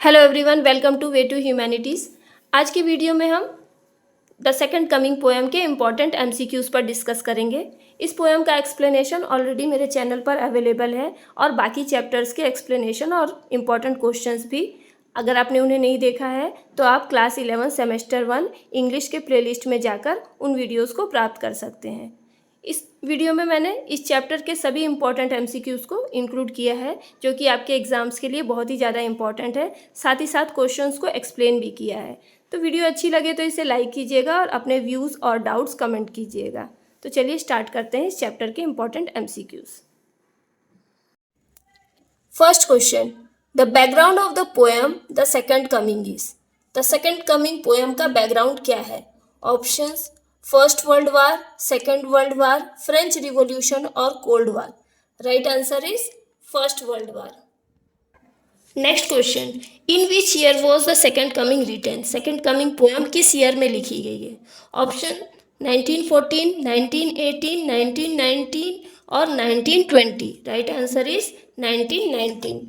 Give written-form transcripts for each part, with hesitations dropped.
Hello everyone, welcome to way to humanities. आज की video में हम द सेकंड कमिंग पोएम के इम्पॉर्टेंट एमसीक्यूज़ पर डिस्कस करेंगे। इस पोएम का एक्सप्लेनेशन ऑलरेडी मेरे चैनल पर अवेलेबल है और बाकी चैप्टर्स के एक्सप्लेनेशन और इम्पॉर्टेंट क्वेश्चंस भी, अगर आपने उन्हें नहीं देखा है तो आप क्लास 11 सेमेस्टर 1 इंग्लिश के प्लेलिस्ट में जाकर उन वीडियोज़ को प्राप्त कर सकते हैं। इस वीडियो में मैंने इस चैप्टर के सभी इंपॉर्टेंट एमसीक्यूज़ को इंक्लूड किया है, जो कि आपके एग्जाम्स के लिए बहुत ही ज़्यादा इंपॉर्टेंट है। साथ ही साथ क्वेश्चंस को एक्सप्लेन भी किया है। तो वीडियो अच्छी लगे तो इसे लाइक कीजिएगा और अपने व्यूज़ और डाउट्स कमेंट कीजिएगा। तो चलिए स्टार्ट करते हैं इस चैप्टर के important MCQs. First question, the background of the poem the second coming is. The second coming poem का बैकग्राउंड क्या है? Options: first world war, second world war, French revolution और cold war. Right answer is first world war. Next question, in which year was the second coming written. Second coming poem किस year में लिखी गई है? Option: 1914, 1918, 1919 और 1920। Right answer is 1919।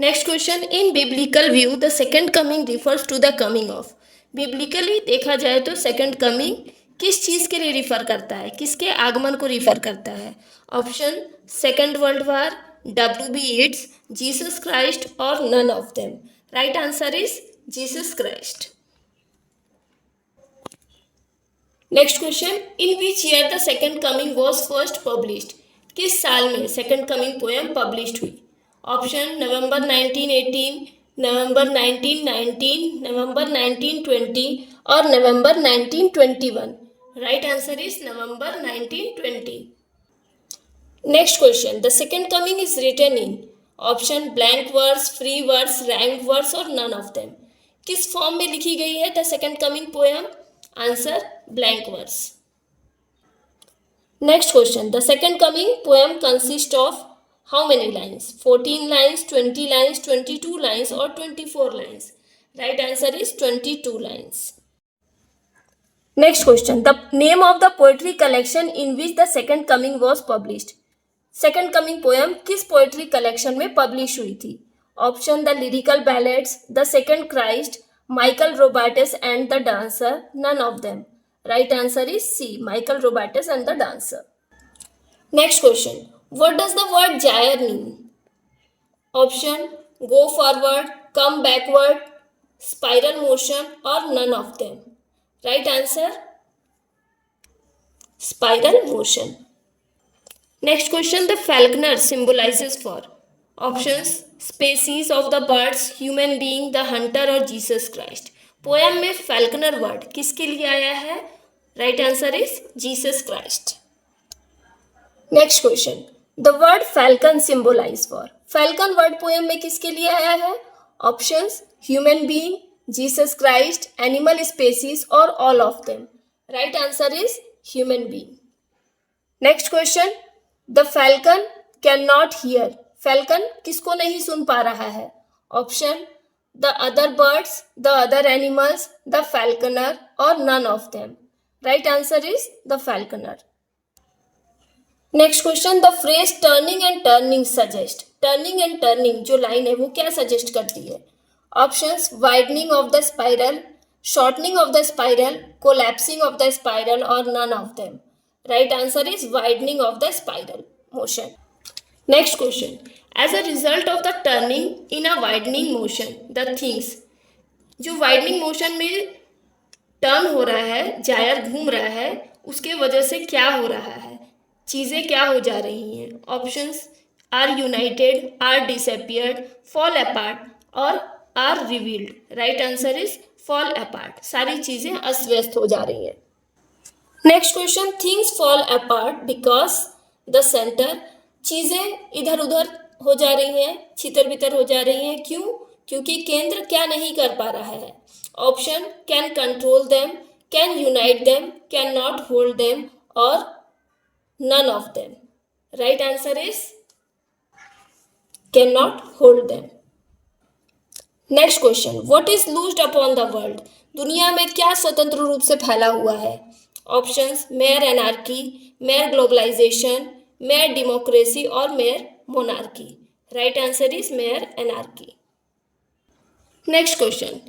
Next question, in biblical view the second coming refers to the coming of. Biblically देखा जाए तो second coming किस चीज़ के लिए रिफर करता है, किसके आगमन को रिफर करता है? Option: second world war, WB Yeats, Jesus Christ और none of them. Right answer is Jesus Christ. Next question, in which year the second coming was first published. किस साल में सेकंड कमिंग पोएम पब्लिश्ड हुई? Option: November 1918, November 1919, November 1920 और November 1921। Right answer is November 1920। Next question, the second coming is written in. Option: blank verse, free verse, rank verse और none of them. किस फॉर्म में लिखी गई है the second coming poem? Answer: blank verse. Next question, the second coming poem consist of how many lines? 14 lines, 20 lines, 22 lines और 24 lines. Right answer is 22 lines. Next question, the name of the poetry collection in which the second coming was published. Second coming poem किस poetry collection में publish हुई थी? Option: the lyrical ballads, the second Christ, Michael Robartes and the dancer, none of them. Right answer is C, Michael Robartes and the dancer. Next question, what does the word gyre mean? Option: go forward, come backward, spiral motion or none of them. Right answer: spiral motion. Next question, the falconer symbolizes for. Options: species of the birds, human being, the hunter और Jesus Christ. Poem में falconer word किसके लिए आया है? Right answer is Jesus Christ. Next question, the word falcon symbolise for. Falcon word poem में किसके लिए आया है? Options: human being, Jesus Christ, animal species और all of them. Right answer is human being. Next question, the falcon can not hear. Falcon किसको नहीं सुन पा रहा है? Option: the other birds, the other animals, the falconer और none of them. Right answer is the falconer. Next question, the phrase turning and turning suggest. Turning and turning जो line है वो क्या सजेस्ट करती है? Options: widening of the spiral, shortening of the spiral, collapsing of the spiral और none of them. Right answer is widening of the spiral motion. Next question, as a result of the turning in a widening motion the things. जो widening motion में turn हो रहा है, Jair घूम रहा है, उसके वजह से क्या हो रहा है? चीज़ें क्या हो जा रही हैं? Options: are united, are disappeared, fall apart और are revealed. Right answer is fall apart. सारी चीज़ें अस्त व्यस्त हो जा रही हैं। Next question, things fall apart because the centre. चीज़ें इधर उधर हो जा रही हैं, छितर बितर हो जा रही हैं। क्यों? क्योंकि केंद्र क्या नहीं कर पा रहा है? Option: can control them, can unite them, can not hold them और none of them. Right answer is cannot hold them. Next question, what is loosed upon the world? दुनिया में क्या स्वतंत्र रूप से फैला हुआ है? Options: mere anarchy, mere globalisation, mere democracy और mere monarchy. Right answer is mere anarchy. Next question,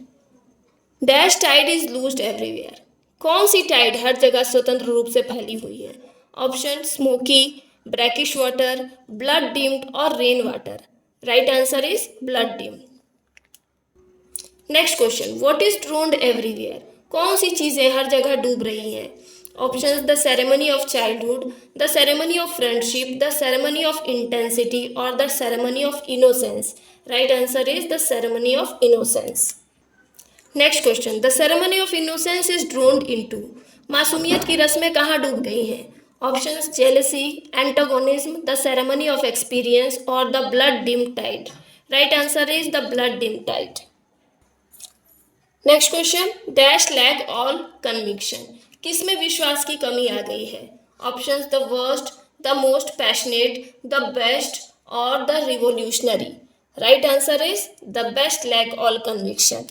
dash tide is loosed everywhere. कौन सी टाइड हर जगह स्वतंत्र रूप से फैली हुई है? Option smoky, brackish water, blood dimmed और rain water. Right answer is blood dimmed. Next question, what is drowned everywhere. कौन सी चीजें हर जगह डूब रही हैं? Option the ceremony of childhood, the ceremony of friendship, the ceremony of intensity और the ceremony of innocence. Right answer is the ceremony of innocence. Next question, the ceremony of innocence is drowned into. मासूमियत की रस्में कहाँ डूब गई हैं? Options jealousy, antagonism, the ceremony of experience और the blood dim tide. Right answer is the blood dim tide. Next question, dash lack all conviction. किस में विश्वास की कमी आ गई है? Options the worst, the most passionate, the best और the revolutionary. Right answer is the best lack all conviction.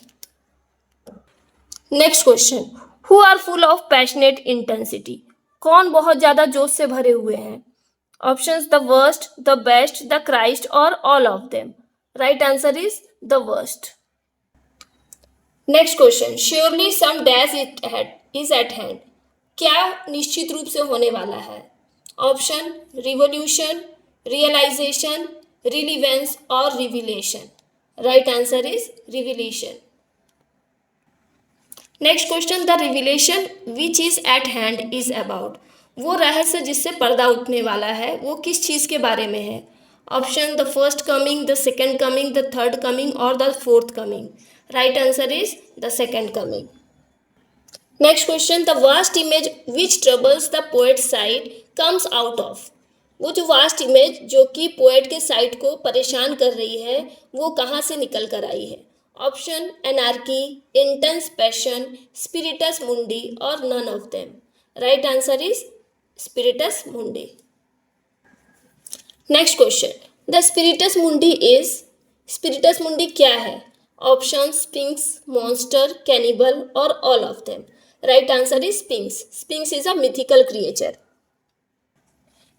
Next question, who are full of passionate intensity. कौन बहुत ज्यादा जोश से भरे हुए हैं? Options the worst, the best, the Christ और all of them. Right answer is the worst. Next question, surely some dash is at hand. क्या निश्चित रूप से होने वाला है? ऑप्शन रिवोल्यूशन, रियलाइजेशन, रिलीवेंस और revelation. Right answer is revelation. Next question, the revelation which is at hand is about. वो रहस्य जिससे पर्दा उठने वाला है वो किस चीज के बारे में है? Option the first coming, the second coming, the third coming और the fourth coming. Right answer is the second coming. Next question, the vast image which troubles the poet sight comes out of. वो जो vast image जो कि poet के side को परेशान कर रही है वो कहाँ से निकल कर आई है? Option anarchy, intense passion, Spiritus Mundi और none of them. Right answer is Spiritus Mundi. Next question, the स्पिरिटस Mundi is. Spiritus Mundi क्या है? ऑप्शन स्पिंक्स, मॉन्स्टर, कैनिबल और all of them. Right answer is sphinx. Sphinx is a mythical creature.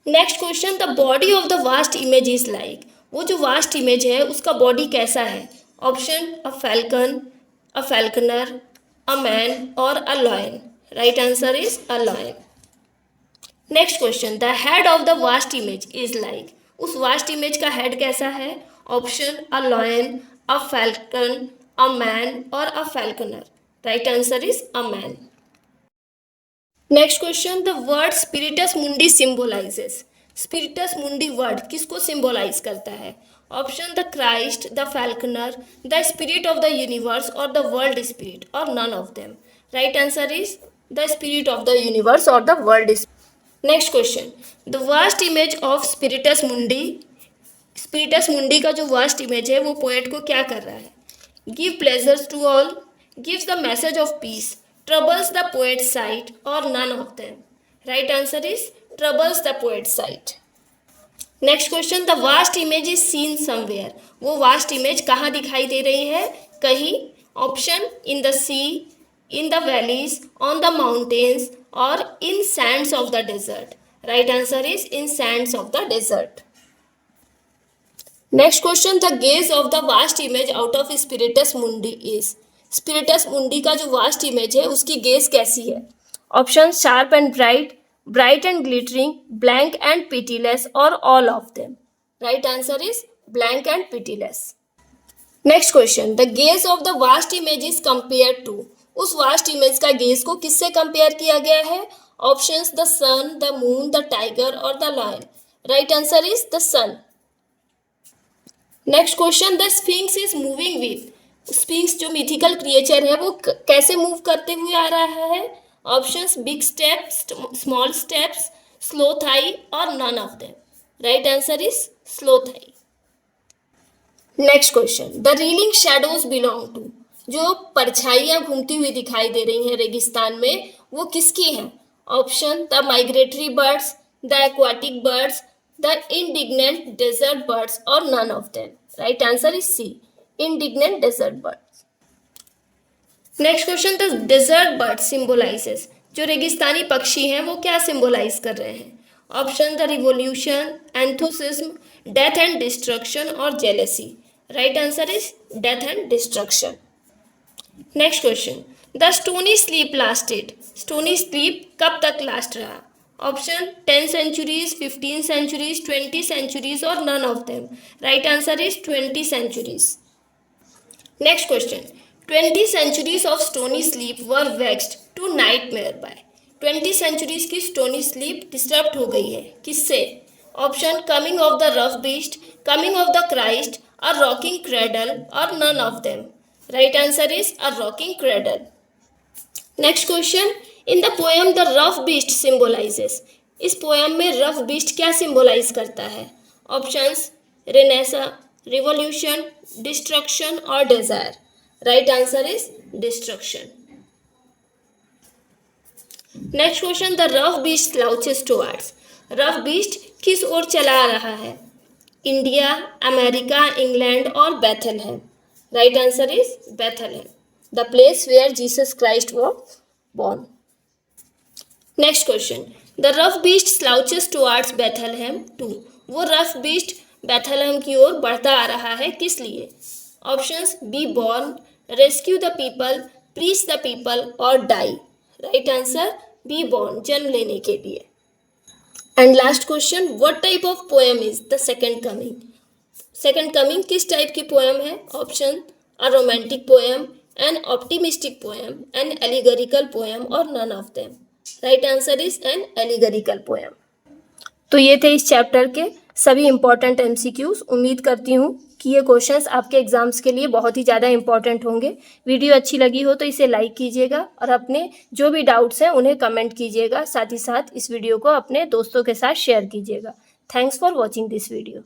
Next question, the body of the vast image is like. वो जो vast image है उसका body कैसा है? Option a falcon, a falconer, a man और a lion. Right answer is a lion. Next question, the head of the vast image is like. उस vast image का head कैसा है? Option a lion, a falcon, a man और a falconer. Right answer is a man. Next question, the word Spiritus Mundi symbolises. Spiritus Mundi word किसको symbolise करता है? Option the Christ, the falconer, the spirit of the universe और the world स्पिरिट और none of them. Right answer is the spirit of the universe और the world spirit. Next question, the vast image of Spiritus Mundi. स्पिरिटस मुंडी का जो vast image है वो poet को क्या कर रहा है? Give pleasures to all, gives the message of peace, troubles the poet sight और none of them. Right answer is troubles the poet sight. Next question, the vast image is seen somewhere. वो vast image कहाँ दिखाई दे रही है? कहीं। Option in the sea, in the valleys, on the mountains और in sands of the desert. Right answer is in sands of the desert. Next question, the gaze of the vast image out of Spiritus Mundi is. Spiritus मुंडी का जो vast image है उसकी gaze कैसी है? Option sharp and bright, bright and glittering, blank and pitiless और all of them. Right answer is blank and pitiless. Next question, the gaze of the vast image is compare to. उस vast image का gaze को किससे compare किया गया है? Options the sun, the moon, the tiger और the lion. Right answer is the sun. Next question, the sphinx is moving with. Sphinx जो mythical creature है वो कैसे मूव करते हुए आ रहा है? Options big steps, small steps, slow thigh और none of them. Right answer is slow thigh. Next question, the reeling shadows belong to. जो परछाइयाँ घूमती हुई दिखाई दे रही हैं रेगिस्तान में वो किसकी हैं? Option the migratory birds, the aquatic birds, the indignant desert birds और none of them. Right answer is C, indignant desert birds. Next question, the desert bird symbolises. जो रेगिस्तानी पक्षी हैं वो क्या सिंबलाइज कर रहे हैं? Option the revolution, enthusiasm, death and destruction और jealousy. Right answer is death and destruction. Next question, the stony sleep lasted, stony sleep कब तक लास्ट रहा? ऑप्शन 10 centuries, 15 centuries, 20 centuries और none of them. Right answer is 20 centuries. Next question, 20 centuries of stony sleep were vexed to nightmare by. 20 centuries की stony sleep disrupt हो गई है किससे? Option coming of the rough beast, coming of the Christ, a rocking cradle और none of them. Right answer is a rocking cradle. Next question, in the poem the rough beast symbolises, इस poem में rough beast क्या symbolise करता है? Options renaissance, revolution, destruction और desire. Right answer is destruction. Next question, the rough beast slouches towards, rough beast किस ओर चला रहा है? इंडिया, अमेरिका, इंग्लैंड और Bethlehem. Right answer is Bethlehem, the place where Jesus Christ was born. Next question, the rough beast slouches towards Bethlehem too. वो rough beast Bethlehem की ओर बढ़ता आ रहा है किस लिए? Options be born, rescue the people, preach the people और die. Right answer be born, जन्म लेने के लिए. And last question, what type of poem is the second coming? Second coming किस टाइप की पोएम है? Option a romantic poem, an optimistic poem, an allegorical poem or none of them. Right answer is an allegorical poem. तो ये थे इस chapter के सभी important MCQs. उम्मीद करती हूँ कि ये क्वेश्चंस आपके एग्जाम्स के लिए बहुत ही ज़्यादा इंपॉर्टेंट होंगे. वीडियो अच्छी लगी हो तो इसे लाइक कीजिएगा और अपने जो भी डाउट्स हैं उन्हें कमेंट कीजिएगा. साथ ही साथ इस वीडियो को अपने दोस्तों के साथ शेयर कीजिएगा. Thanks for watching this video.